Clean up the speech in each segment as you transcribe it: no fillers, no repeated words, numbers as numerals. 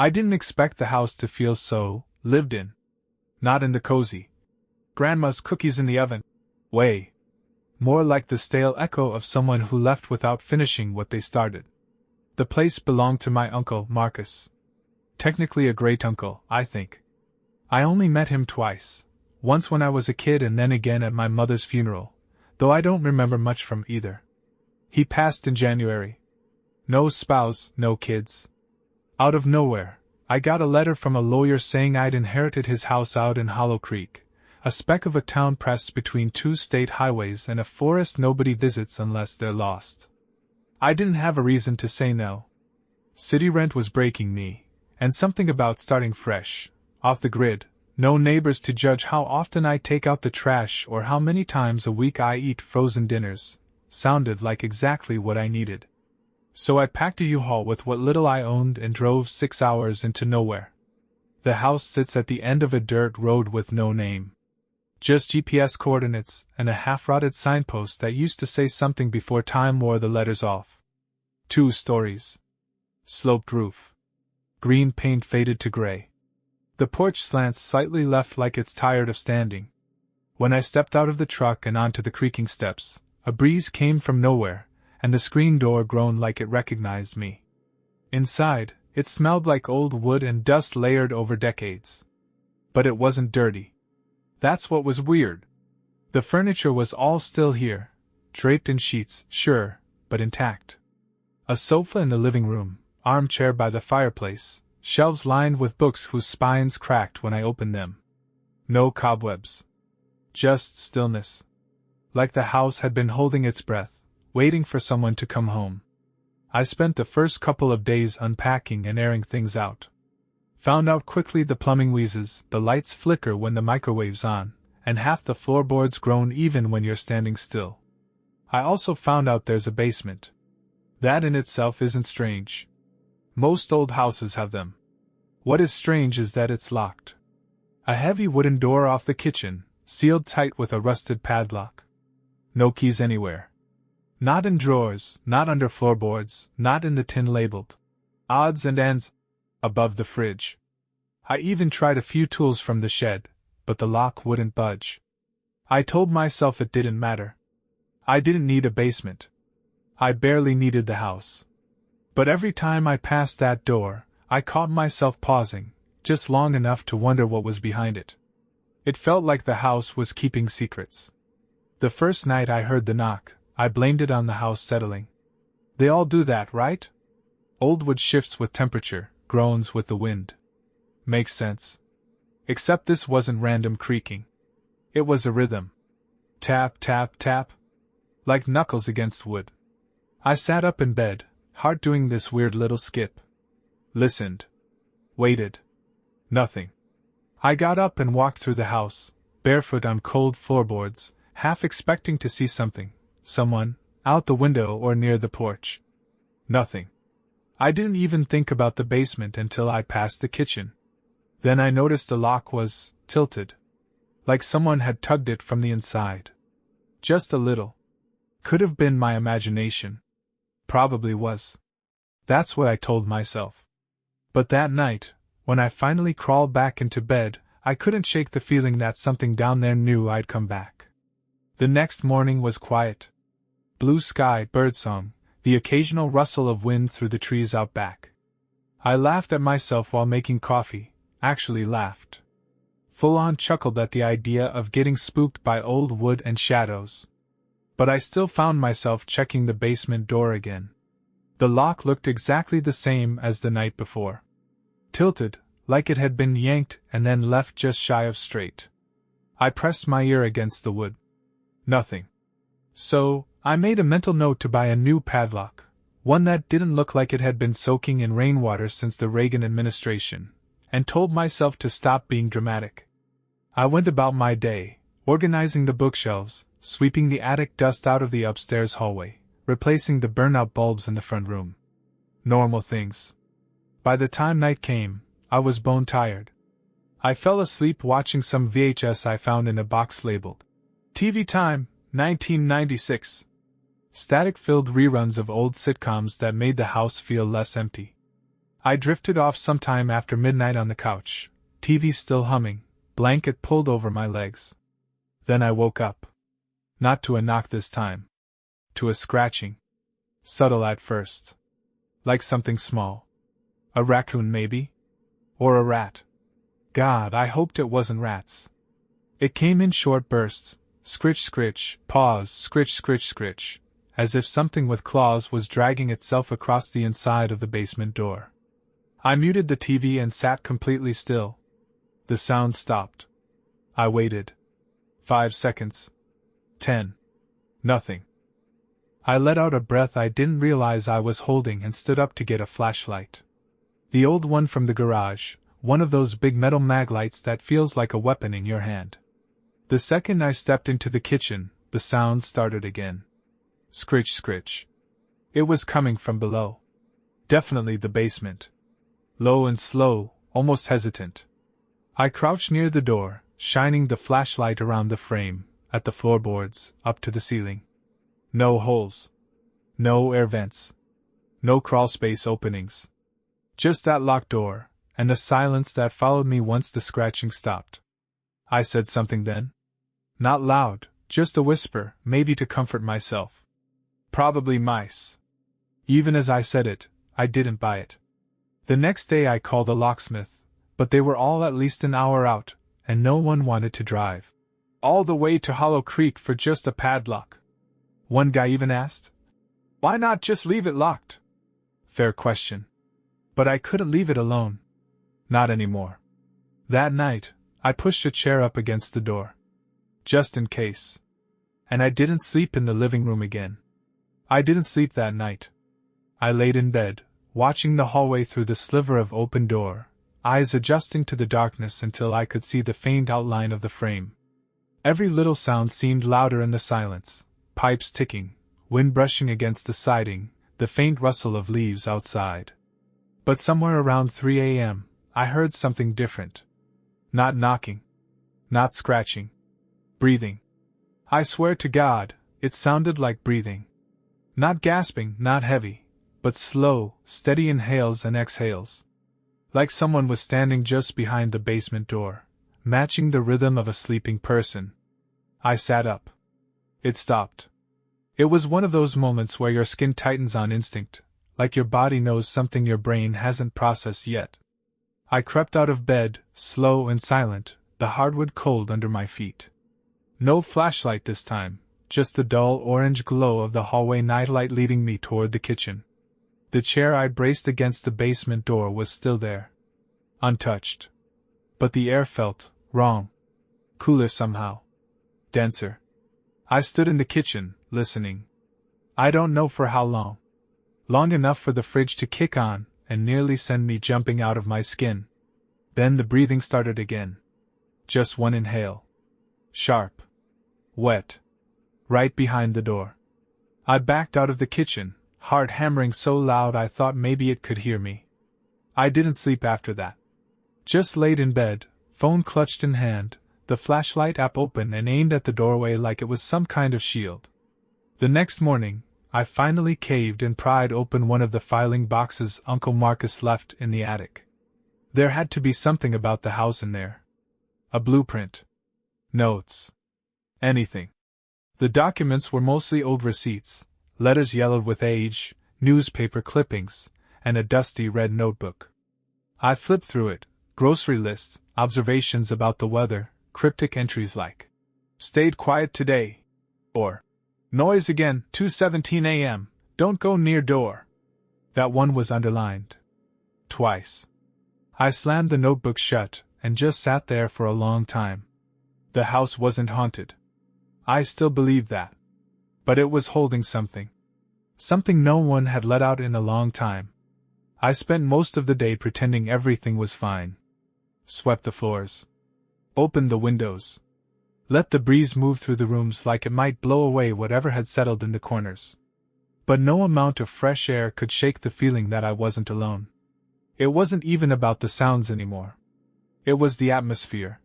I didn't expect the house to feel so lived in. Not in the cozy grandma's cookies in the oven way. More like the stale echo of someone who left without finishing what they started. The place belonged to my uncle, Marcus. Technically a great-uncle, I think. I only met him twice, once when I was a kid and then again at my mother's funeral, though I don't remember much from either. He passed in January. No spouse, no kids. Out of nowhere, I got a letter from a lawyer saying I'd inherited his house out in Hollow Creek, a speck of a town pressed between two state highways and a forest nobody visits unless they're lost. I didn't have a reason to say no. City rent was breaking me, and something about starting fresh, off the grid, no neighbors to judge how often I take out the trash or how many times a week I eat frozen dinners, sounded like exactly what I needed. So I packed a U-Haul with what little I owned and drove 6 hours into nowhere. The house sits at the end of a dirt road with no name. Just GPS coordinates and a half-rotted signpost that used to say something before time wore the letters off. 2 stories. Sloped roof. Green paint faded to gray. The porch slants slightly left like it's tired of standing. When I stepped out of the truck and onto the creaking steps, a breeze came from nowhere, and the screen door groaned like it recognized me. Inside, it smelled like old wood and dust layered over decades. But it wasn't dirty. That's what was weird. The furniture was all still here, draped in sheets, sure, but intact. A sofa in the living room, armchair by the fireplace, shelves lined with books whose spines cracked when I opened them. No cobwebs. Just stillness. Like the house had been holding its breath, waiting for someone to come home. I spent the first couple of days unpacking and airing things out. Found out quickly the plumbing wheezes, the lights flicker when the microwave's on, and half the floorboards groan even when you're standing still. I also found out there's a basement. That in itself isn't strange. Most old houses have them. What is strange is that it's locked. A heavy wooden door off the kitchen, sealed tight with a rusted padlock. No keys anywhere. Not in drawers, not under floorboards, not in the tin labeled odds and ends above the fridge. I even tried a few tools from the shed, but the lock wouldn't budge. I told myself it didn't matter. I didn't need a basement. I barely needed the house. But every time I passed that door, I caught myself pausing, just long enough to wonder what was behind it. It felt like the house was keeping secrets. The first night I heard the knock, I blamed it on the house settling. They all do that, right? Old wood shifts with temperature, groans with the wind. Makes sense. Except this wasn't random creaking. It was a rhythm. Tap, tap, tap. Like knuckles against wood. I sat up in bed, heart doing this weird little skip. Listened. Waited. Nothing. I got up and walked through the house, barefoot on cold floorboards, half expecting to see something, someone, out the window or near the porch. Nothing. I didn't even think about the basement until I passed the kitchen. Then I noticed the lock was tilted. Like someone had tugged it from the inside. Just a little. Could have been my imagination. Probably was. That's what I told myself. But that night, when I finally crawled back into bed, I couldn't shake the feeling that something down there knew I'd come back. The next morning was quiet. Blue sky, birdsong, the occasional rustle of wind through the trees out back. I laughed at myself while making coffee, actually laughed. Full-on chuckled at the idea of getting spooked by old wood and shadows. But I still found myself checking the basement door again. The lock looked exactly the same as the night before. Tilted, like it had been yanked and then left just shy of straight. I pressed my ear against the wood. Nothing. So, I made a mental note to buy a new padlock, one that didn't look like it had been soaking in rainwater since the Reagan administration, and told myself to stop being dramatic. I went about my day, organizing the bookshelves, sweeping the attic dust out of the upstairs hallway, replacing the burnout bulbs in the front room. Normal things. By the time night came, I was bone tired. I fell asleep watching some VHS I found in a box labeled TV Time, 1996. Static-filled reruns of old sitcoms that made the house feel less empty. I drifted off sometime after midnight on the couch, TV still humming, blanket pulled over my legs. Then I woke up. Not to a knock this time. To a scratching. Subtle at first. Like something small. A raccoon maybe? Or a rat. God, I hoped it wasn't rats. It came in short bursts, scritch scritch, pause, scritch scritch scritch, as if something with claws was dragging itself across the inside of the basement door. I muted the TV and sat completely still. The sound stopped. I waited. 5 seconds. 10. Nothing. I let out a breath I didn't realize I was holding and stood up to get a flashlight. The old one from the garage, one of those big metal mag lights that feels like a weapon in your hand. The second I stepped into the kitchen, the sound started again. Scritch scritch. It was coming from below. Definitely the basement. Low and slow, almost hesitant. I crouched near the door, shining the flashlight around the frame, at the floorboards, up to the ceiling. No holes. No air vents. No crawlspace openings. Just that locked door, and the silence that followed me once the scratching stopped. I said something then. Not loud, just a whisper, maybe to comfort myself. Probably mice. Even as I said it, I didn't buy it. The next day I called a locksmith, but they were all at least an hour out, and no one wanted to drive all the way to Hollow Creek for just a padlock. One guy even asked, "Why not just leave it locked?" Fair question. But I couldn't leave it alone. Not anymore. That night, I pushed a chair up against the door. Just in case. And I didn't sleep in the living room again. I didn't sleep that night. I laid in bed, watching the hallway through the sliver of open door, eyes adjusting to the darkness until I could see the faint outline of the frame. Every little sound seemed louder in the silence. Pipes ticking, wind brushing against the siding, the faint rustle of leaves outside. But somewhere around 3 a.m., I heard something different. Not knocking. Not scratching. Breathing. I swear to God, it sounded like breathing. Not gasping, not heavy, but slow, steady inhales and exhales. Like someone was standing just behind the basement door, matching the rhythm of a sleeping person. I sat up. It stopped. It was one of those moments where your skin tightens on instinct, like your body knows something your brain hasn't processed yet. I crept out of bed, slow and silent, the hardwood cold under my feet. No flashlight this time, just the dull orange glow of the hallway nightlight leading me toward the kitchen. The chair I'd braced against the basement door was still there. Untouched. But the air felt wrong. Cooler somehow. Denser. I stood in the kitchen, listening. I don't know for how long. Long enough for the fridge to kick on, and nearly send me jumping out of my skin. Then the breathing started again. Just one inhale. Sharp. Wet. Right behind the door. I backed out of the kitchen, heart hammering so loud I thought maybe it could hear me. I didn't sleep after that. Just laid in bed, phone clutched in hand, the flashlight app open and aimed at the doorway like it was some kind of shield. The next morning, I finally caved and pried open one of the filing boxes Uncle Marcus left in the attic. There had to be something about the house in there. A blueprint. Notes. Anything. The documents were mostly old receipts, letters yellowed with age, newspaper clippings, and a dusty red notebook. I flipped through it, grocery lists, observations about the weather, cryptic entries like, "Stayed quiet today," or, "Noise again, 2:17 a.m., don't go near door." That one was underlined. Twice. I slammed the notebook shut, and just sat there for a long time. The house wasn't haunted. I still believed that. But it was holding something. Something no one had let out in a long time. I spent most of the day pretending everything was fine. Swept the floors. Opened the windows. Let the breeze move through the rooms like it might blow away whatever had settled in the corners. But no amount of fresh air could shake the feeling that I wasn't alone. It wasn't even about the sounds anymore. It was the atmosphere.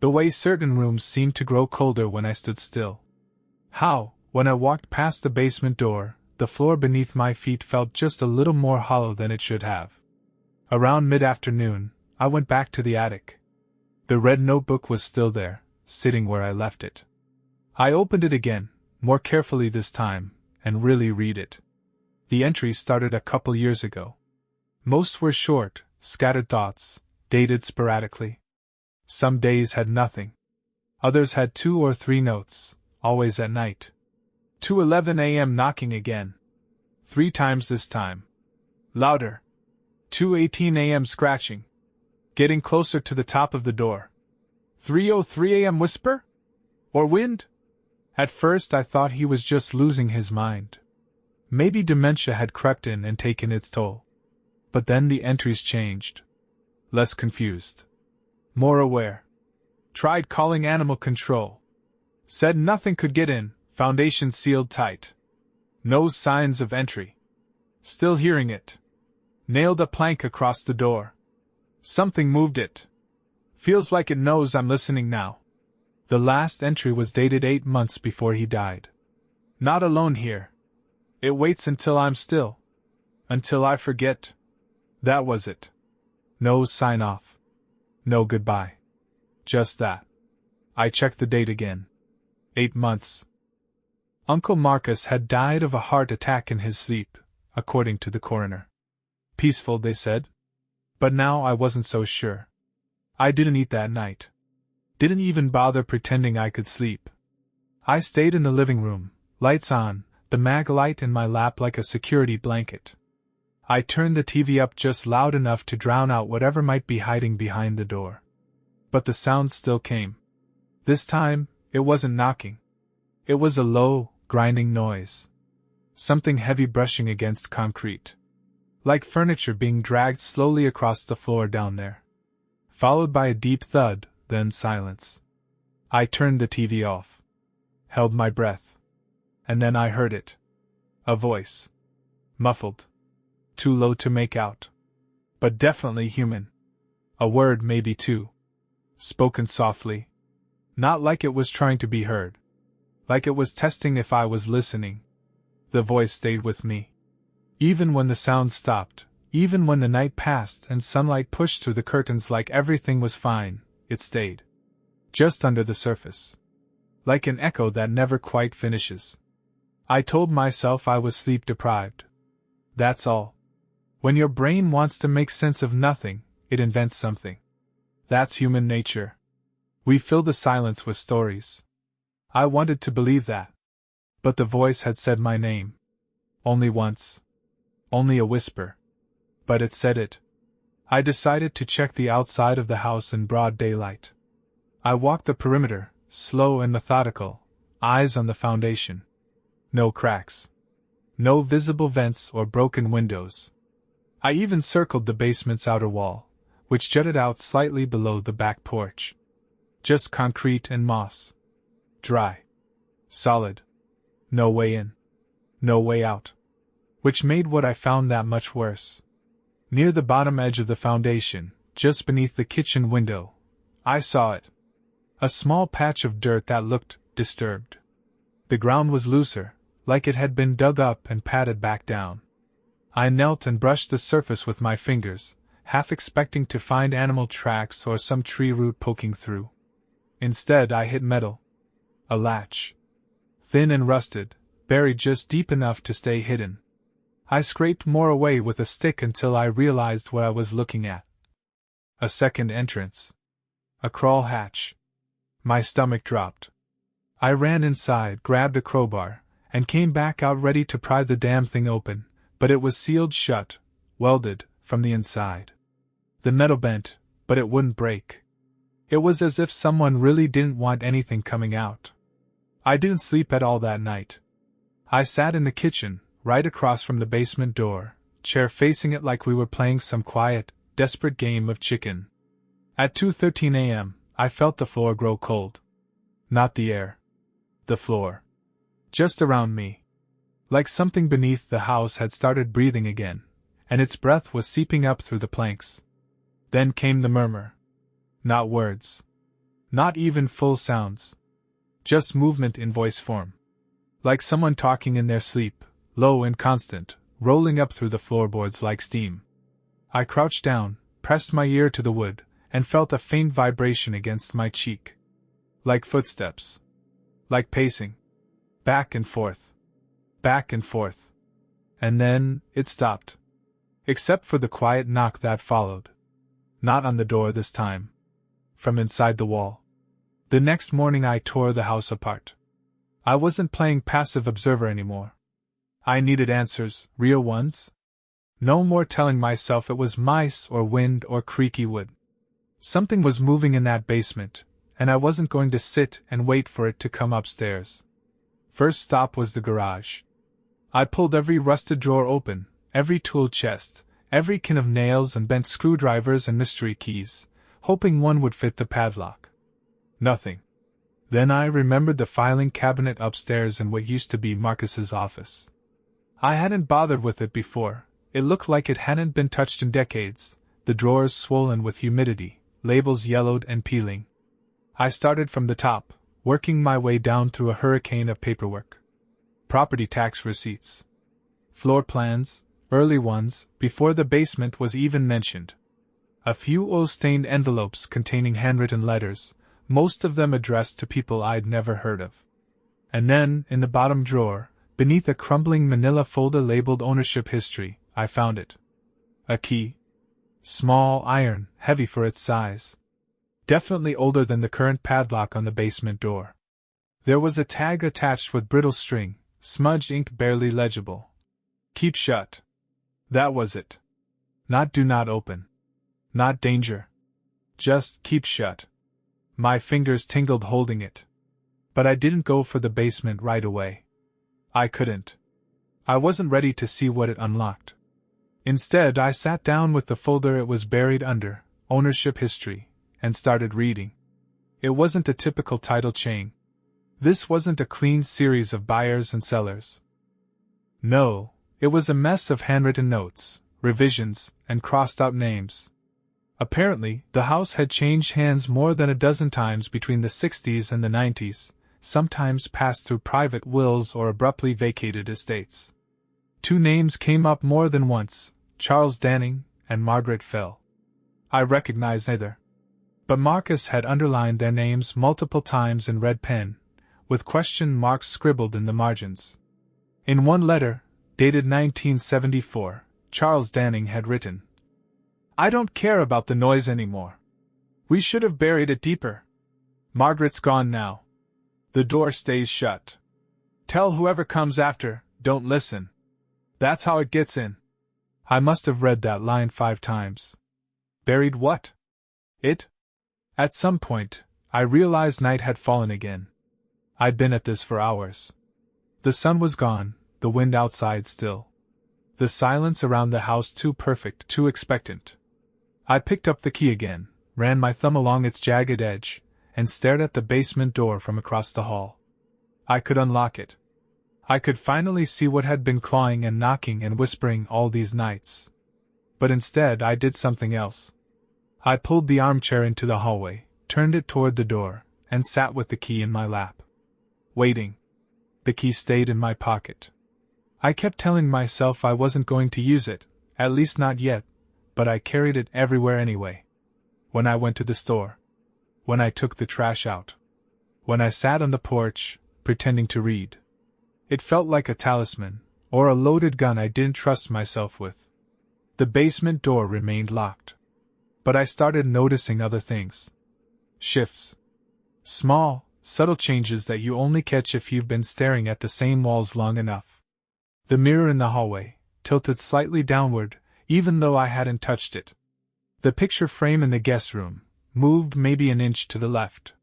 The way certain rooms seemed to grow colder when I stood still. How, when I walked past the basement door, the floor beneath my feet felt just a little more hollow than it should have. Around mid-afternoon, I went back to the attic. The red notebook was still there, sitting where I left it. I opened it again, more carefully this time, and really read it. The entries started a couple years ago. Most were short, scattered thoughts, dated sporadically. Some days had nothing. Others had 2 or 3 notes, always at night. 2:11 a.m. knocking again. 3 times this time. Louder. 2:18 a.m. scratching. Getting closer to the top of the door. 3:03 a.m. whisper? Or wind? At first I thought he was just losing his mind. Maybe dementia had crept in and taken its toll. But then the entries changed. Less confused. More aware. Tried calling animal control. Said nothing could get in, foundation sealed tight. No signs of entry. Still hearing it. Nailed a plank across the door. Something moved it. Feels like it knows I'm listening now. The last entry was dated 8 months before he died. Not alone here. It waits until I'm still. Until I forget. That was it. No sign off. No goodbye. Just that. I checked the date again. 8 months. Uncle Marcus had died of a heart attack in his sleep, according to the coroner. Peaceful, they said. But now I wasn't so sure. I didn't eat that night. Didn't even bother pretending I could sleep. I stayed in the living room, lights on, the mag light in my lap like a security blanket. I turned the TV up just loud enough to drown out whatever might be hiding behind the door. But the sound still came. This time, it wasn't knocking. It was a low, grinding noise. Something heavy brushing against concrete. Like furniture being dragged slowly across the floor down there. Followed by a deep thud, then silence. I turned the TV off. Held my breath. And then I heard it. A voice. Muffled. Too low to make out. But definitely human. A word, maybe 2. Spoken softly. Not like it was trying to be heard. Like it was testing if I was listening. The voice stayed with me. Even when the sound stopped, even when the night passed and sunlight pushed through the curtains like everything was fine, it stayed. Just under the surface. Like an echo that never quite finishes. I told myself I was sleep deprived. That's all. When your brain wants to make sense of nothing, it invents something. That's human nature. We fill the silence with stories. I wanted to believe that. But the voice had said my name. Only once. Only a whisper. But it said it. I decided to check the outside of the house in broad daylight. I walked the perimeter, slow and methodical, eyes on the foundation. No cracks. No visible vents or broken windows. I even circled the basement's outer wall, which jutted out slightly below the back porch. Just concrete and moss. Dry. Solid. No way in. No way out. Which made what I found that much worse. Near the bottom edge of the foundation, just beneath the kitchen window, I saw it. A small patch of dirt that looked disturbed. The ground was looser, like it had been dug up and patted back down. I knelt and brushed the surface with my fingers, half expecting to find animal tracks or some tree root poking through. Instead, I hit metal. A latch. Thin and rusted, buried just deep enough to stay hidden. I scraped more away with a stick until I realized what I was looking at. A second entrance. A crawl hatch. My stomach dropped. I ran inside, grabbed a crowbar, and came back out ready to pry the damn thing open, but it was sealed shut, welded, from the inside. The metal bent, but it wouldn't break. It was as if someone really didn't want anything coming out. I didn't sleep at all that night. I sat in the kitchen, right across from the basement door, chair facing it like we were playing some quiet, desperate game of chicken. At 2:13 a.m., I felt the floor grow cold. Not the air. The floor. Just around me. Like something beneath the house had started breathing again, and its breath was seeping up through the planks. Then came the murmur. Not words. Not even full sounds. Just movement in voice form. Like someone talking in their sleep, low and constant, rolling up through the floorboards like steam. I crouched down, pressed my ear to the wood, and felt a faint vibration against my cheek. Like footsteps. Like pacing. Back and forth. Back and forth. And then, it stopped. Except for the quiet knock that followed. Not on the door this time. From inside the wall. The next morning I tore the house apart. I wasn't playing passive observer anymore. I needed answers, real ones. No more telling myself it was mice or wind or creaky wood. Something was moving in that basement, and I wasn't going to sit and wait for it to come upstairs. First stop was the garage. I pulled every rusted drawer open, every tool chest, every can of nails and bent screwdrivers and mystery keys, hoping one would fit the padlock. Nothing. Then I remembered the filing cabinet upstairs in what used to be Marcus's office. I hadn't bothered with it before. It looked like it hadn't been touched in decades, the drawers swollen with humidity, labels yellowed and peeling. I started from the top, working my way down through a hurricane of paperwork. Property tax receipts. Floor plans, early ones, before the basement was even mentioned. A few oil-stained envelopes containing handwritten letters, most of them addressed to people I'd never heard of. And then, in the bottom drawer, beneath a crumbling manila folder labeled Ownership History, I found it. A key. Small, iron, heavy for its size. Definitely older than the current padlock on the basement door. There was a tag attached with brittle string, smudged ink barely legible. Keep shut. That was it. Not do not open. Not danger. Just keep shut. My fingers tingled holding it. But I didn't go for the basement right away. I couldn't. I wasn't ready to see what it unlocked. Instead, I sat down with the folder it was buried under, Ownership History, and started reading. It wasn't a typical title chain. This wasn't a clean series of buyers and sellers. No, it was a mess of handwritten notes, revisions, and crossed-out names. Apparently, the house had changed hands more than a dozen times between the 60s and the 90s, sometimes passed through private wills or abruptly vacated estates. Two names came up more than once, Charles Danning and Margaret Fell. I recognized neither. But Marcus had underlined their names multiple times in red pen, with question marks scribbled in the margins. In one letter, dated 1974, Charles Danning had written, "I don't care about the noise anymore. We should have buried it deeper. Margaret's gone now. The door stays shut. Tell whoever comes after, don't listen. That's how it gets in." I must have read that line 5 times. Buried what? It? At some point, I realized night had fallen again. I'd been at this for hours. The sun was gone, the wind outside still. The silence around the house too perfect, too expectant. I picked up the key again, ran my thumb along its jagged edge, and stared at the basement door from across the hall. I could unlock it. I could finally see what had been clawing and knocking and whispering all these nights. But instead I did something else. I pulled the armchair into the hallway, turned it toward the door, and sat with the key in my lap. Waiting. The key stayed in my pocket. I kept telling myself I wasn't going to use it, at least not yet, but I carried it everywhere anyway. When I went to the store. When I took the trash out. When I sat on the porch, pretending to read. It felt like a talisman, or a loaded gun I didn't trust myself with. The basement door remained locked. But I started noticing other things. Shifts. Small, subtle changes that you only catch if you've been staring at the same walls long enough. The mirror in the hallway, tilted slightly downward, even though I hadn't touched it. The picture frame in the guest room, moved maybe an inch to the left.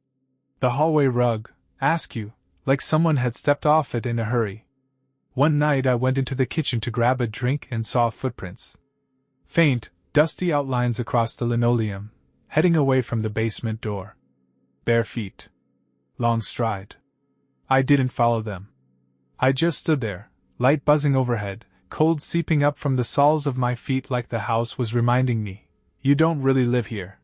The hallway rug, askew, like someone had stepped off it in a hurry. One night I went into the kitchen to grab a drink and saw footprints. Faint, dusty outlines across the linoleum, heading away from the basement door. Bare feet. Long stride. I didn't follow them. I just stood there, light buzzing overhead, cold seeping up from the soles of my feet like the house was reminding me, you don't really live here.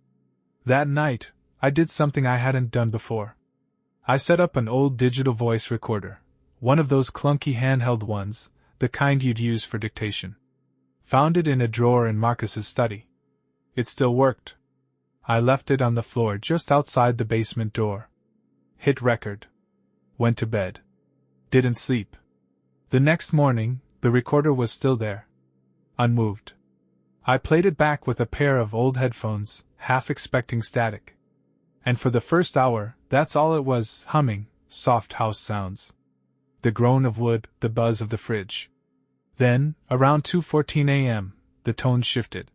That night, I did something I hadn't done before. I set up an old digital voice recorder, one of those clunky handheld ones, the kind you'd use for dictation. Found it in a drawer in Marcus's study. It still worked. I left it on the floor just outside the basement door. Hit record. Went to bed. Didn't sleep. The next morning, the recorder was still there. Unmoved. I played it back with a pair of old headphones, half expecting static. And for the first hour, that's all it was, humming, soft house sounds. The groan of wood, the buzz of the fridge. Then, around 2:14 a.m., the tone shifted.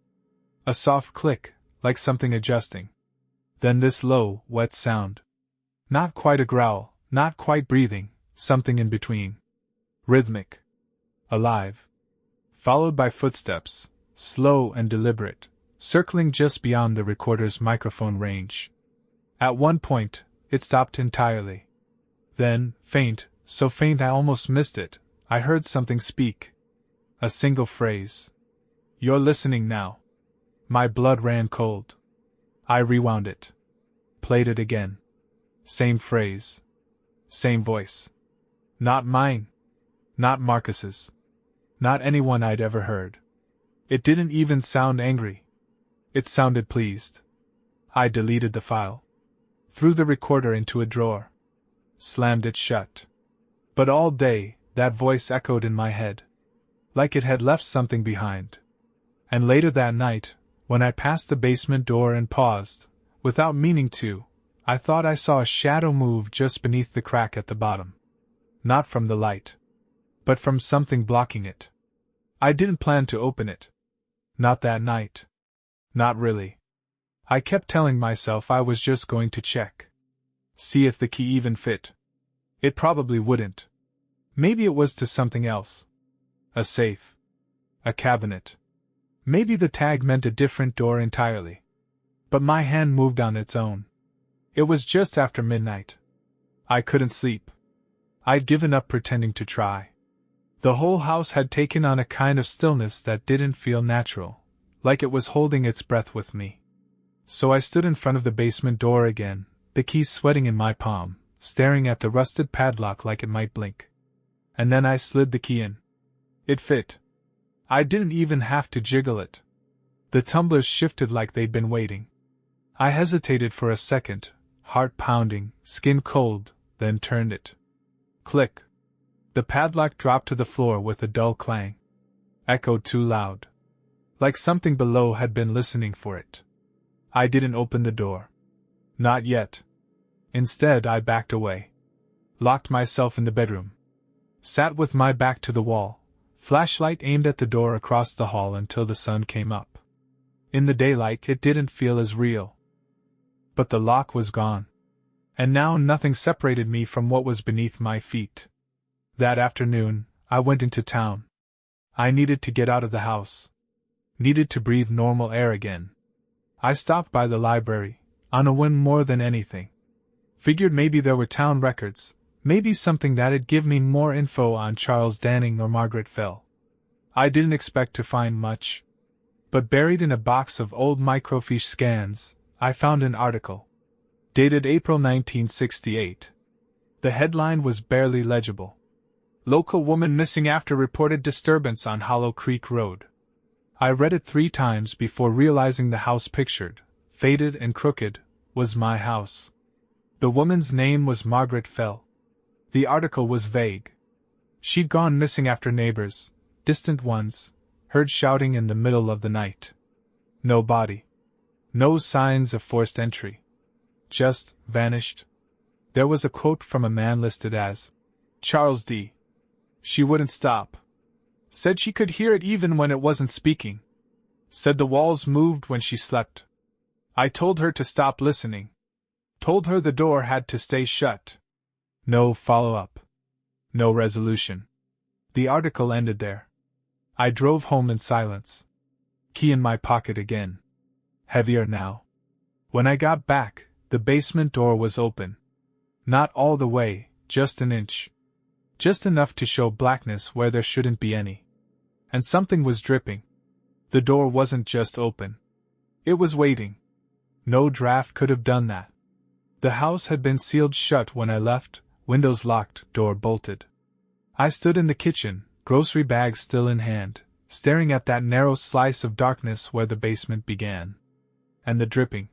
A soft click, like something adjusting. Then this low, wet sound. Not quite a growl, not quite breathing, something in between. Rhythmic. Alive. Followed by footsteps, slow and deliberate, circling just beyond the recorder's microphone range. At one point, it stopped entirely. Then, faint, so faint I almost missed it, I heard something speak. A single phrase. "You're listening now." My blood ran cold. I rewound it. Played it again. Same phrase. Same voice. Not mine. Not Marcus's. Not anyone I'd ever heard. It didn't even sound angry. It sounded pleased. I deleted the file. Threw the recorder into a drawer. Slammed it shut. But all day, that voice echoed in my head. Like it had left something behind. And later that night, when I passed the basement door and paused, without meaning to, I thought I saw a shadow move just beneath the crack at the bottom. Not from the light. But from something blocking it. I didn't plan to open it. Not that night. Not really. I kept telling myself I was just going to check. See if the key even fit. It probably wouldn't. Maybe it was to something else. A safe. A cabinet. Maybe the tag meant a different door entirely. But my hand moved on its own. It was just after midnight. I couldn't sleep. I'd given up pretending to try. The whole house had taken on a kind of stillness that didn't feel natural, like it was holding its breath with me. So I stood in front of the basement door again, the key sweating in my palm, staring at the rusted padlock like it might blink. And then I slid the key in. It fit. I didn't even have to jiggle it. The tumblers shifted like they'd been waiting. I hesitated for a second, heart pounding, skin cold, then turned it. Click. The padlock dropped to the floor with a dull clang. Echoed too loud. Like something below had been listening for it. I didn't open the door. Not yet. Instead, I backed away. Locked myself in the bedroom. Sat with my back to the wall, flashlight aimed at the door across the hall until the sun came up. In the daylight, it didn't feel as real. But the lock was gone. And now nothing separated me from what was beneath my feet. That afternoon, I went into town. I needed to get out of the house. Needed to breathe normal air again. I stopped by the library, on a whim more than anything. Figured maybe there were town records, maybe something that'd give me more info on Charles Danning or Margaret Fell. I didn't expect to find much. But buried in a box of old microfiche scans, I found an article. Dated April 1968. The headline was barely legible. Local woman missing after reported disturbance on Hollow Creek Road. I read it 3 times before realizing the house pictured, faded and crooked, was my house. The woman's name was Margaret Fell. The article was vague. She'd gone missing after neighbors, distant ones, heard shouting in the middle of the night. No body. No signs of forced entry. Just vanished. There was a quote from a man listed as Charles D. She wouldn't stop. Said she could hear it even when it wasn't speaking. Said the walls moved when she slept. I told her to stop listening. Told her the door had to stay shut. No follow-up. No resolution. The article ended there. I drove home in silence. Key in my pocket again. Heavier now. When I got back, the basement door was open. Not all the way, just an inch. Just enough to show blackness where there shouldn't be any. And something was dripping. The door wasn't just open. It was waiting. No draft could have done that. The house had been sealed shut when I left, windows locked, door bolted. I stood in the kitchen, grocery bags still in hand, staring at that narrow slice of darkness where the basement began. And the dripping.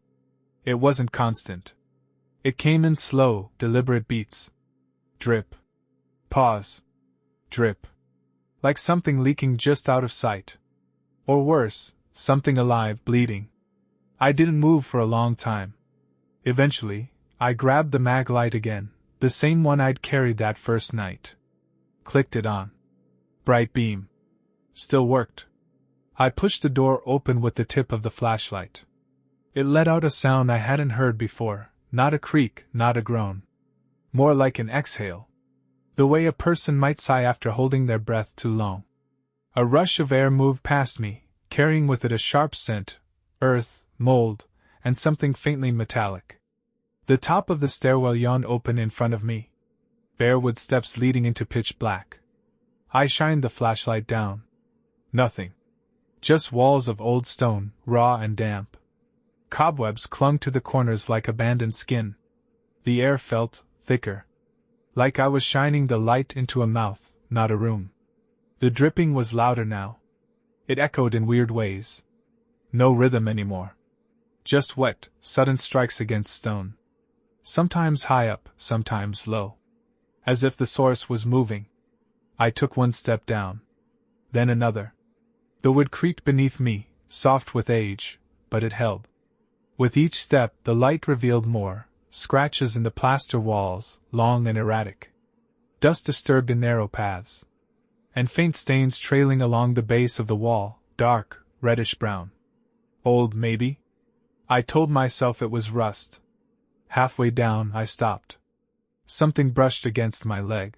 It wasn't constant. It came in slow, deliberate beats. Drip. Pause. Drip. Like something leaking just out of sight. Or worse, something alive, bleeding. I didn't move for a long time. Eventually, I grabbed the mag light again, the same one I'd carried that first night. Clicked it on. Bright beam. Still worked. I pushed the door open with the tip of the flashlight. It let out a sound I hadn't heard before, not a creak, not a groan. More like an exhale. The way a person might sigh after holding their breath too long. A rush of air moved past me, carrying with it a sharp scent, earth, mold, and something faintly metallic. The top of the stairwell yawned open in front of me. Bare wood steps leading into pitch black. I shined the flashlight down. Nothing. Just walls of old stone, raw and damp. Cobwebs clung to the corners like abandoned skin. The air felt thicker. Like I was shining the light into a mouth, not a room. The dripping was louder now. It echoed in weird ways. No rhythm anymore. Just wet, sudden strikes against stone. Sometimes high up, sometimes low. As if the source was moving. I took one step down. Then another. The wood creaked beneath me, soft with age, but it held. With each step the light revealed more, scratches in the plaster walls, long and erratic. Dust disturbed in narrow paths. And faint stains trailing along the base of the wall, dark, reddish-brown. Old, maybe? I told myself it was rust. Halfway down I stopped. Something brushed against my leg.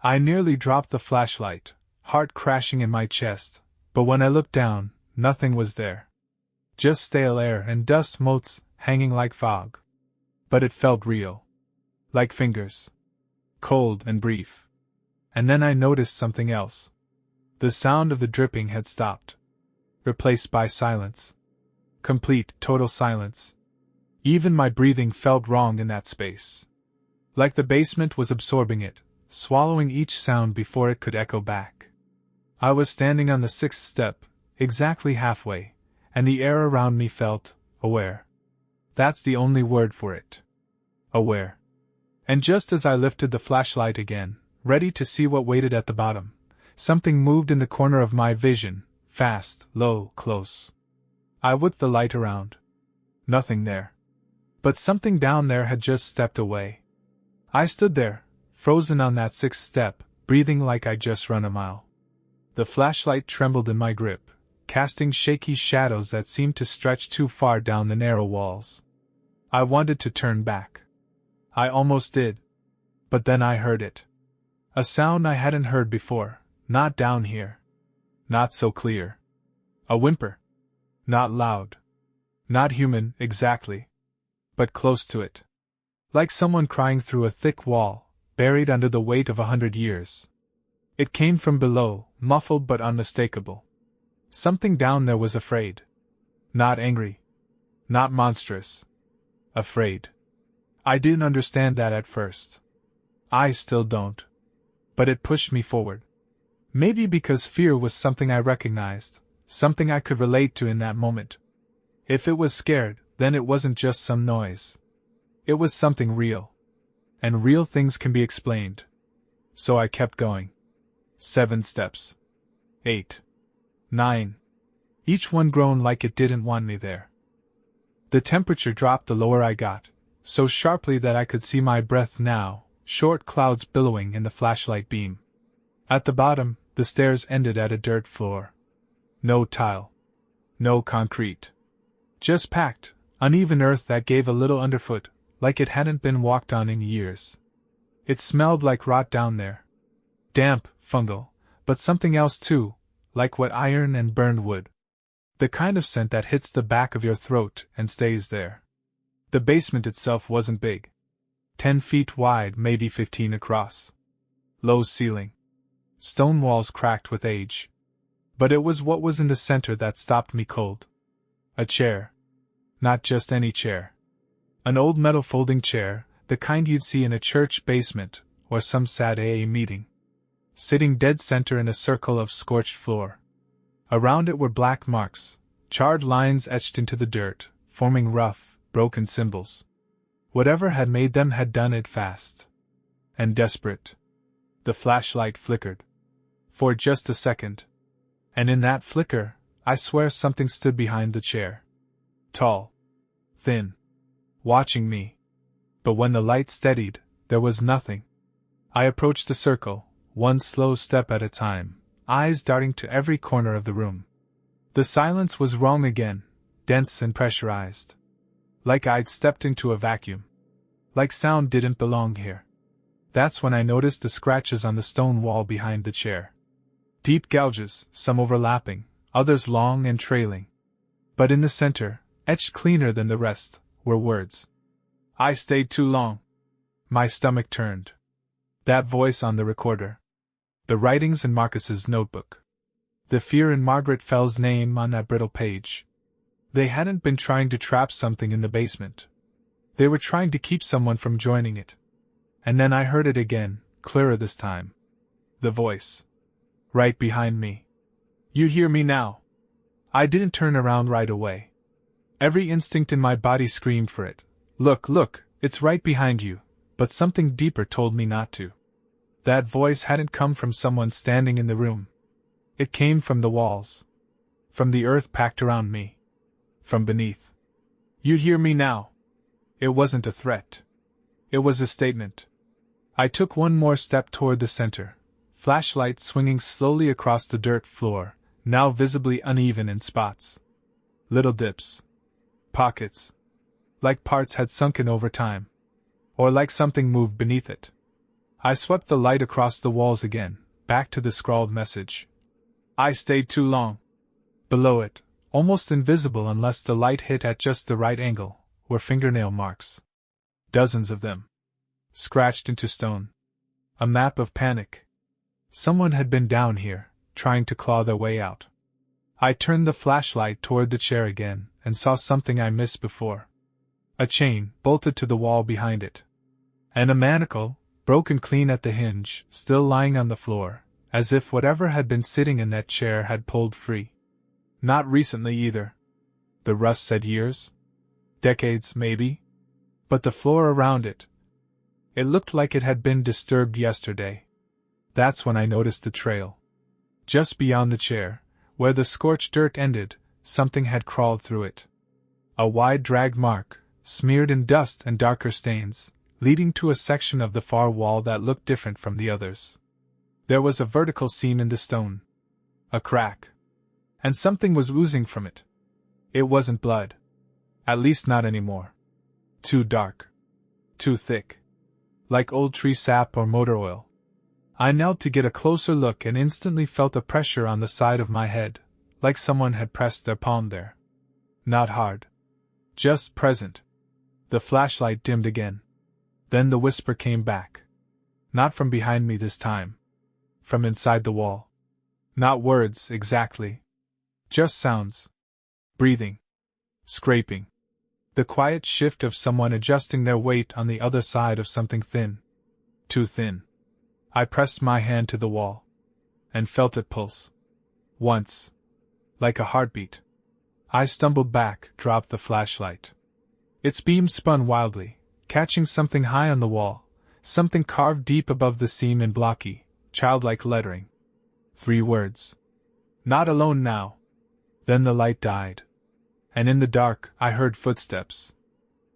I nearly dropped the flashlight, heart crashing in my chest, but when I looked down, nothing was there. Just stale air and dust motes hanging like fog. But it felt real. Like fingers. Cold and brief. And then I noticed something else. The sound of the dripping had stopped. Replaced by silence. Complete, total silence. Even my breathing felt wrong in that space. Like the basement was absorbing it, swallowing each sound before it could echo back. I was standing on the 6th step, exactly halfway, and the air around me felt aware. That's the only word for it. Aware. And just as I lifted the flashlight again, ready to see what waited at the bottom, something moved in the corner of my vision, fast, low, close. I whipped the light around. Nothing there. But something down there had just stepped away. I stood there, frozen on that 6th step, breathing like I'd just run a mile. The flashlight trembled in my grip, casting shaky shadows that seemed to stretch too far down the narrow walls. I wanted to turn back. I almost did. But then I heard it. A sound I hadn't heard before, not down here. Not so clear. A whimper. Not loud. Not human, exactly. But close to it. Like someone crying through a thick wall, buried under the weight of 100 years. It came from below, muffled but unmistakable. Something down there was afraid. Not angry. Not monstrous. Afraid. I didn't understand that at first. I still don't. But it pushed me forward. Maybe because fear was something I recognized, something I could relate to in that moment. If it was scared, then it wasn't just some noise. It was something real. And real things can be explained. So I kept going. 7 steps. 8. 9. Each one groaned like it didn't want me there. The temperature dropped the lower I got, so sharply that I could see my breath now, short clouds billowing in the flashlight beam. At the bottom, the stairs ended at a dirt floor. No tile. No concrete. Just packed, uneven earth that gave a little underfoot, like it hadn't been walked on in years. It smelled like rot down there. Damp, fungal, but something else too, like wet iron and burned wood. The kind of scent that hits the back of your throat and stays there. The basement itself wasn't big. 10 feet wide, maybe 15 across. Low ceiling. Stone walls cracked with age. But it was what was in the center that stopped me cold. A chair. Not just any chair. An old metal folding chair, the kind you'd see in a church basement, or some sad AA meeting. Sitting dead center in a circle of scorched floor. Around it were black marks, charred lines etched into the dirt, forming rough, broken symbols. Whatever had made them had done it fast. And desperate. The flashlight flickered. For just a second. And in that flicker, I swear something stood behind the chair. Tall. Thin. Watching me. But when the light steadied, there was nothing. I approached the circle, one slow step at a time, eyes darting to every corner of the room. The silence was wrong again, dense and pressurized. Like I'd stepped into a vacuum. Like sound didn't belong here. That's when I noticed the scratches on the stone wall behind the chair. Deep gouges, some overlapping, others long and trailing. But in the center, etched cleaner than the rest, were words. I stayed too long. My stomach turned. That voice on the recorder. The writings in Marcus's notebook. The fear in Margaret Fell's name on that brittle page. They hadn't been trying to trap something in the basement. They were trying to keep someone from joining it. And then I heard it again, clearer this time. The voice. Right behind me. You hear me now? I didn't turn around right away. Every instinct in my body screamed for it. Look, it's right behind you, but something deeper told me not to. That voice hadn't come from someone standing in the room. It came from the walls. From the earth packed around me. From beneath. You hear me now? It wasn't a threat. It was a statement. I took one more step toward the center, flashlight swinging slowly across the dirt floor, now visibly uneven in spots. Little dips. Pockets. Like parts had sunken over time. Or like something moved beneath it. I swept the light across the walls again, back to the scrawled message. I stayed too long. Below it, almost invisible unless the light hit at just the right angle, were fingernail marks. Dozens of them. Scratched into stone. A map of panic. Someone had been down here, trying to claw their way out. I turned the flashlight toward the chair again, and saw something I missed before. A chain, bolted to the wall behind it. And a manacle, broken clean at the hinge, still lying on the floor, as if whatever had been sitting in that chair had pulled free. Not recently either. The rust said years? Decades, maybe? But the floor around it. It looked like it had been disturbed yesterday. That's when I noticed the trail. Just beyond the chair, where the scorched dirt ended, something had crawled through it. A wide drag mark, smeared in dust and darker stains, leading to a section of the far wall that looked different from the others. There was a vertical seam in the stone. A crack. And something was oozing from it. It wasn't blood. At least not anymore. Too dark. Too thick. Like old tree sap or motor oil. I knelt to get a closer look and instantly felt a pressure on the side of my head, like someone had pressed their palm there. Not hard. Just present. The flashlight dimmed again. Then the whisper came back. Not from behind me this time. From inside the wall. Not words, exactly. Just sounds. Breathing. Scraping. The quiet shift of someone adjusting their weight on the other side of something thin. Too thin. I pressed my hand to the wall. And felt it pulse. Once. Like a heartbeat. I stumbled back, dropped the flashlight. Its beam spun wildly, catching something high on the wall, something carved deep above the seam in blocky, childlike lettering. 3 words. Not alone now. Then the light died. And in the dark, I heard footsteps.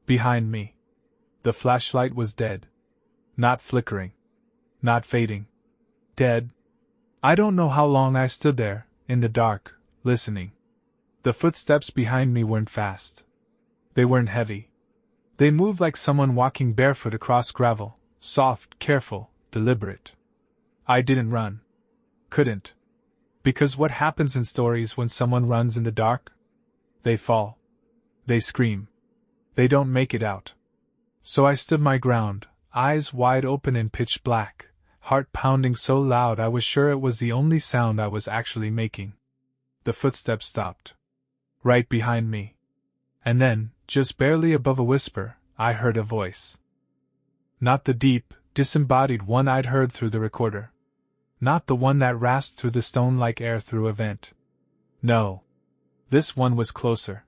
Behind me. The flashlight was dead. Not flickering. Not fading. Dead. I don't know how long I stood there, in the dark, listening. The footsteps behind me weren't fast. They weren't heavy. They moved like someone walking barefoot across gravel, soft, careful, deliberate. I didn't run. Couldn't. Because what happens in stories when someone runs in the dark? They fall. They scream. They don't make it out. So I stood my ground, eyes wide open in pitch black, heart pounding so loud I was sure it was the only sound I was actually making. The footsteps stopped. Right behind me. And then, just barely above a whisper, I heard a voice. Not the deep, disembodied one I'd heard through the recorder. Not the one that rasped through the stone like air through a vent. No. This one was closer.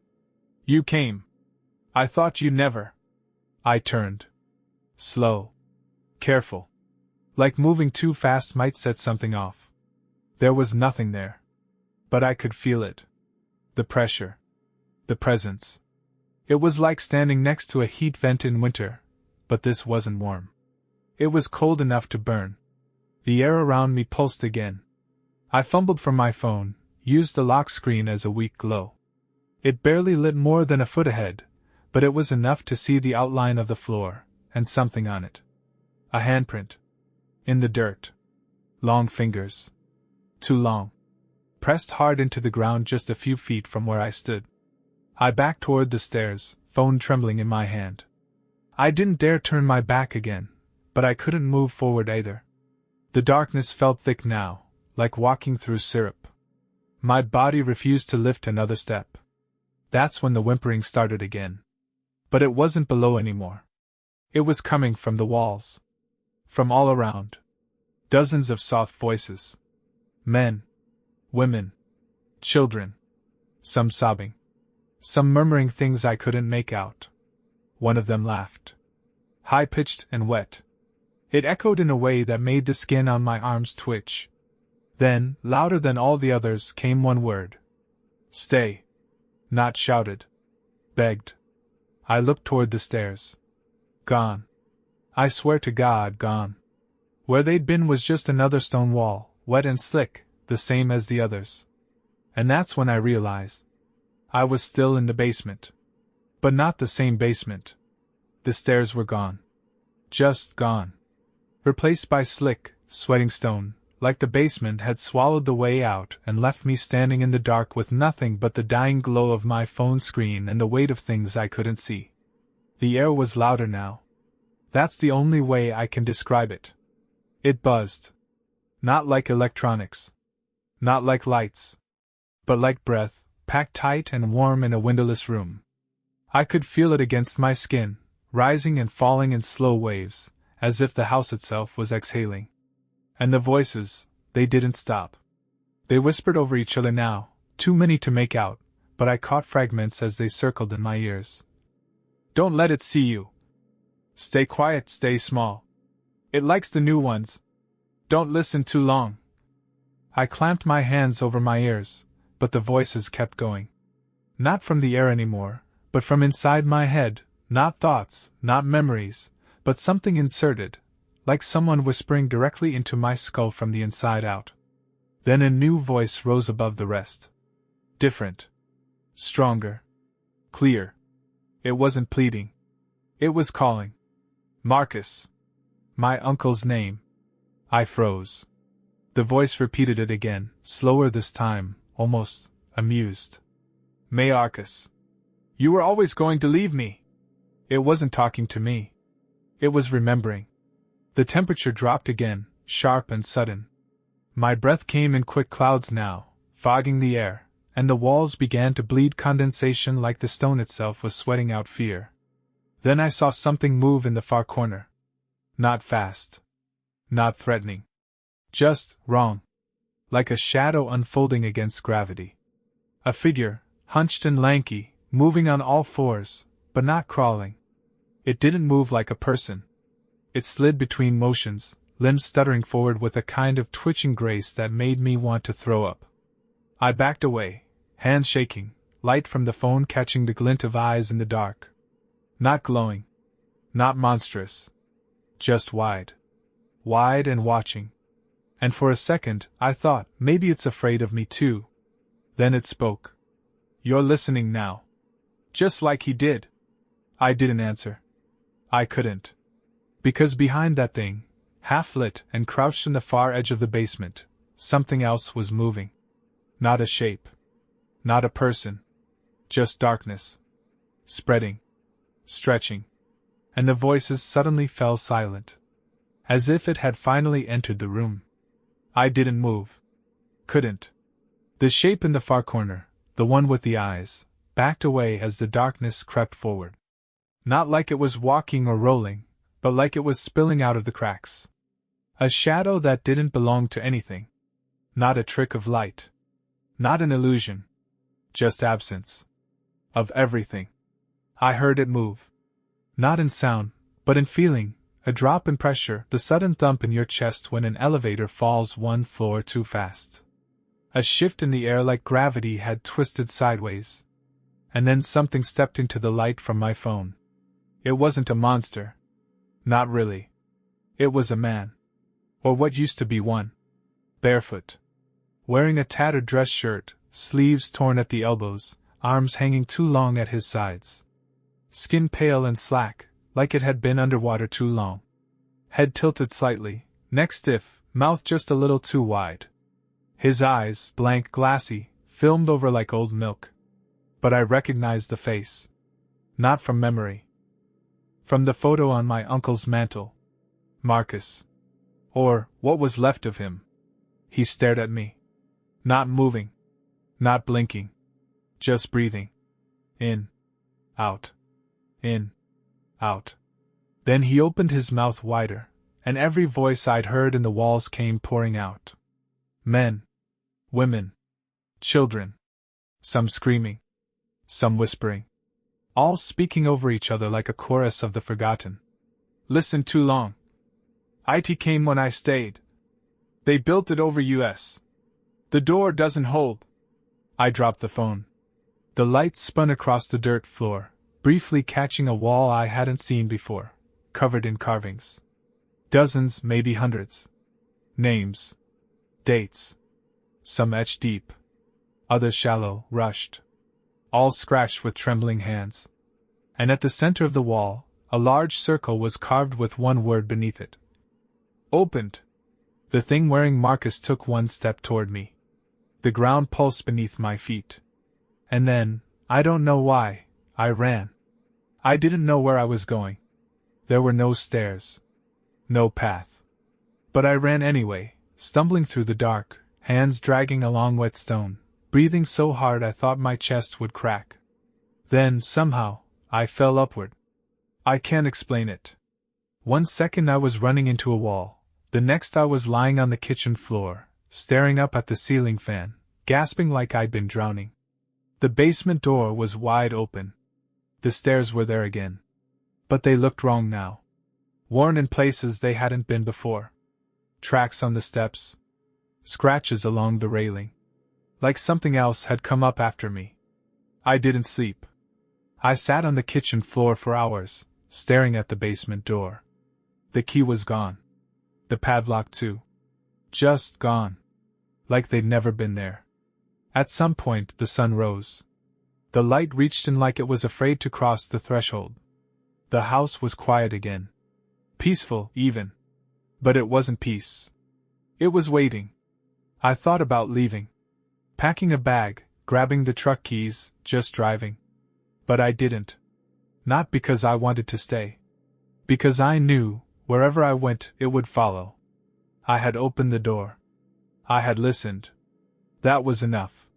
You came. I thought you'd never. I turned. Slow. Careful. Like moving too fast might set something off. There was nothing there. But I could feel it. The pressure. The presence. It was like standing next to a heat vent in winter, but this wasn't warm. It was cold enough to burn. The air around me pulsed again. I fumbled for my phone, used the lock screen as a weak glow. It barely lit more than a foot ahead, but it was enough to see the outline of the floor, and something on it. A handprint. In the dirt. Long fingers. Too long. Pressed hard into the ground just a few feet from where I stood. I backed toward the stairs, phone trembling in my hand. I didn't dare turn my back again, but I couldn't move forward either. The darkness felt thick now, like walking through syrup. My body refused to lift another step. That's when the whimpering started again. But it wasn't below anymore. It was coming from the walls. From all around. Dozens of soft voices. Men. Women. Children. Some sobbing. Some murmuring things I couldn't make out. One of them laughed. High-pitched and wet. It echoed in a way that made the skin on my arms twitch. Then, louder than all the others, came one word. Stay. Not shouted. Begged. I looked toward the stairs. Gone. I swear to God, gone. Where they'd been was just another stone wall, wet and slick, the same as the others. And that's when I realized. I was still in the basement. But not the same basement. The stairs were gone. Just gone. Replaced by slick, sweating stone, like the basement had swallowed the way out and left me standing in the dark with nothing but the dying glow of my phone screen and the weight of things I couldn't see. The air was louder now. That's the only way I can describe it. It buzzed. Not like electronics. Not like lights. But like breath, packed tight and warm in a windowless room. I could feel it against my skin, rising and falling in slow waves, as if the house itself was exhaling. And the voices, they didn't stop. They whispered over each other now, too many to make out, but I caught fragments as they circled in my ears. Don't let it see you. Stay quiet, stay small. It likes the new ones. Don't listen too long. I clamped my hands over my ears, but the voices kept going. Not from the air anymore, but from inside my head, not thoughts, not memories, but something inserted, like someone whispering directly into my skull from the inside out. Then a new voice rose above the rest. Different. Stronger. Clear. It wasn't pleading. It was calling. Marcus. My uncle's name. I froze. The voice repeated it again, slower this time, almost amused. Marcus. You were always going to leave me. It wasn't talking to me. It was remembering. The temperature dropped again, sharp and sudden. My breath came in quick clouds now, fogging the air, and the walls began to bleed condensation like the stone itself was sweating out fear. Then I saw something move in the far corner. Not fast. Not threatening. Just wrong. Like a shadow unfolding against gravity. A figure, hunched and lanky, moving on all fours, but not crawling. It didn't move like a person. It slid between motions, limbs stuttering forward with a kind of twitching grace that made me want to throw up. I backed away, hands shaking, light from the phone catching the glint of eyes in the dark. Not glowing. Not monstrous. Just wide. Wide and watching. And for a second, I thought, maybe it's afraid of me too. Then it spoke. You're listening now. Just like he did. I didn't answer. I couldn't. Because behind that thing, half-lit and crouched in the far edge of the basement, something else was moving. Not a shape. Not a person. Just darkness. Spreading. Stretching. And the voices suddenly fell silent. As if it had finally entered the room. I didn't move. Couldn't. The shape in the far corner, the one with the eyes, backed away as the darkness crept forward. Not like it was walking or rolling, but like it was spilling out of the cracks. A shadow that didn't belong to anything. Not a trick of light. Not an illusion. Just absence. Of everything. I heard it move. Not in sound, but in feeling, a drop in pressure, the sudden thump in your chest when an elevator falls one floor too fast. A shift in the air like gravity had twisted sideways. And then something stepped into the light from my phone. It wasn't a monster. Not really. It was a man. Or what used to be one. Barefoot. Wearing a tattered dress shirt, sleeves torn at the elbows, arms hanging too long at his sides. Skin pale and slack, like it had been underwater too long. Head tilted slightly, neck stiff, mouth just a little too wide. His eyes, blank, glassy, filmed over like old milk. But I recognized the face. Not from memory. From the photo on my uncle's mantel. Marcus. Or what was left of him. He stared at me. Not moving. Not blinking. Just breathing. In. Out. In. Out. Then he opened his mouth wider, and every voice I'd heard in the walls came pouring out. Men. Women. Children. Some screaming. Some whispering. All speaking over each other like a chorus of the forgotten. Listen too long. IT came when I stayed. They built it over US. The door doesn't hold. I dropped the phone. The light spun across the dirt floor, briefly catching a wall I hadn't seen before, covered in carvings. Dozens, maybe hundreds. Names. Dates. Some etched deep. Others shallow, rushed. All scratched with trembling hands. And at the center of the wall, a large circle was carved with one word beneath it. Opened. The thing wearing Marcus took one step toward me. The ground pulsed beneath my feet. And then, I don't know why, I ran. I didn't know where I was going. There were no stairs. No path. But I ran anyway, stumbling through the dark, hands dragging along wet stone, breathing so hard I thought my chest would crack. Then, somehow, I fell upward. I can't explain it. 1 second I was running into a wall. The next I was lying on the kitchen floor, staring up at the ceiling fan, gasping like I'd been drowning. The basement door was wide open. The stairs were there again. But they looked wrong now. Worn in places they hadn't been before. Tracks on the steps. Scratches along the railing. Like something else had come up after me. I didn't sleep. I sat on the kitchen floor for hours, staring at the basement door. The key was gone. The padlock too. Just gone. Like they'd never been there. At some point the sun rose. The light reached in like it was afraid to cross the threshold. The house was quiet again. Peaceful, even. But it wasn't peace. It was waiting. I thought about leaving. Packing a bag, grabbing the truck keys, just driving. But I didn't. Not because I wanted to stay. Because I knew, wherever I went, it would follow. I had opened the door. I had listened. That was enough.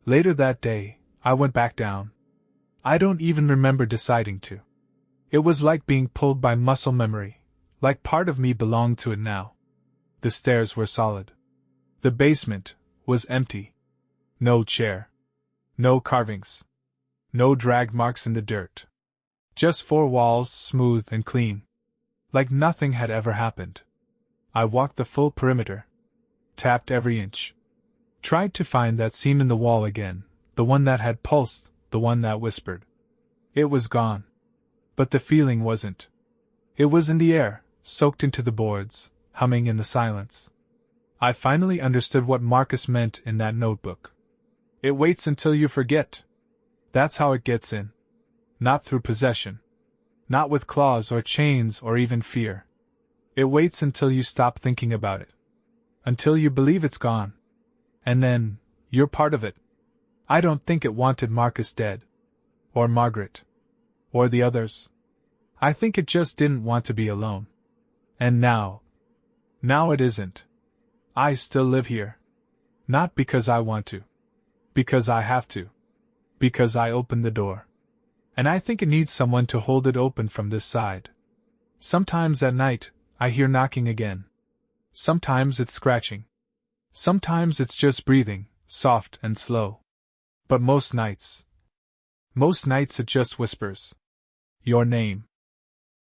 Later that day, I went back down. I don't even remember deciding to. It was like being pulled by muscle memory, like part of me belonged to it now. The stairs were solid. The basement was empty. No chair. No carvings. No drag marks in the dirt. Just 4 walls, smooth and clean. Like nothing had ever happened. I walked the full perimeter. Tapped every inch. Tried to find that seam in the wall again, the one that had pulsed, the one that whispered. It was gone. But the feeling wasn't. It was in the air, soaked into the boards, humming in the silence. I finally understood what Marcus meant in that notebook. It waits until you forget. That's how it gets in. Not through possession. Not with claws or chains or even fear. It waits until you stop thinking about it. Until you believe it's gone. And then, you're part of it. I don't think it wanted Marcus dead. Or Margaret. Or the others. I think it just didn't want to be alone. And now it isn't. I still live here. Not because I want to. Because I have to. Because I opened the door. And I think it needs someone to hold it open from this side. Sometimes at night, I hear knocking again. Sometimes it's scratching. Sometimes it's just breathing, soft and slow. But most nights it just whispers. Your name.